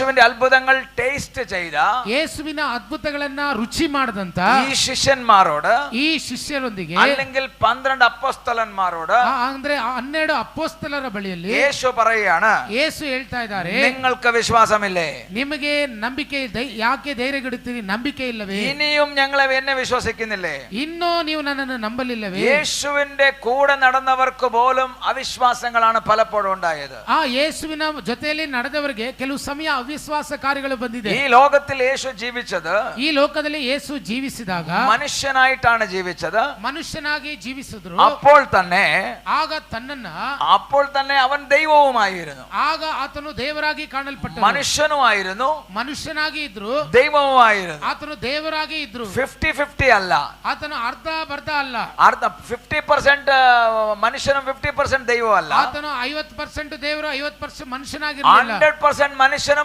യേശുവിന്റെ അത്ഭുതങ്ങൾ ടേസ്റ്റ് ചെയ്ത ಯೇಸುವಿನ ಅದ್ಭುತಗಳನ್ನ ರುಚಿ ಮಾಡಿದಂತ ഈ ശിഷ്യന്മാരോട് ಈ ಶಿಷ್ಯರೊಂದಿಗೆ അല്ലെങ്കിൽ 12 അപ്പോസ്തലന്മാരോട് ಅಂದ್ರೆ 12 ಅಪೊಸ್ತಲರ ಬಳಿಯಲ್ಲಿ യേശു പറയുകയാണ്, ಯೇಸು ಹೇಳ್ತಾ ಇದ್ದಾರೆ, നിങ്ങൾക്ക് വിശ്വാസമില്ലേ? ನಿಮಗೆ ನಂಬಿಕೆ ಯಾಕೆ ಧೈರ್ಯಗೆಡುತ್ತೀರಿ? ನಂಬಿಕೆ ಇಲ್ಲವೇ? ഇനിയും ഞങ്ങൾ എന്നെ വിശ്വസിക്കുന്നില്ലേ? ಇನ್ನೂ ನೀವು ನನ್ನನ್ನು ನಂಬಲಿಲ್ಲವೇ? യേശുവിന്റെ കൂടെ നടന്നവർക്ക് പോലും അവിശ്വാസങ്ങളാണ് പലപ്പോഴും ഉണ്ടായത്. ಆ ಯೇಸುವಿನ ಜೊತೆಯಲ್ಲಿ ನಡೆದವರಿಗೆ ಕೆಲವು ಸಮಯ ಅವಿಶ್ವಾಸ ಕಾರ್ಯಗಳು ಬಂದಿದೆ. ഈ ലോകത്തിൽ യേശു ജീവിച്ചത്, ಈ ಲೋಕದಲ್ಲಿ ಯೇಸು ಜೀವಿಸಿದಾಗ മനുഷ്യനായിട്ടാണ് ജീവിച്ചത്. ಮನುಷ್ಯನಾಗಿ ಜೀವಿಸಿದ್ರು. അപ്പോൾ തന്നെ അവൻ ദൈവവുമായിരുന്നു. ಆಗ ಆತನು ದೇವರಾಗಿ ಕಾಣಲ್ಪಟ್ಟನು. മനുഷ്യനുമായിരുന്നു, ಮನುಷ್ಯನಾಗಿ ಇದ್ರು. ദൈവവുമായിരുന്നു. ಆತನು ದೇವರಾಗಿ ಇದ್ರು. 50-50 ಅಲ್ಲ. ಆತನು ಅರ್ಧ ಬರ್ಧ ಅಲ್ಲ. 50% മനുഷ്യനും 50% ദൈവവും അല്ല. ಆತನು 50% ದೇವರು 50% ಮನುಷ್ಯನಾಗಿರಲಿಲ್ಲ. 100% മനുഷ്യനും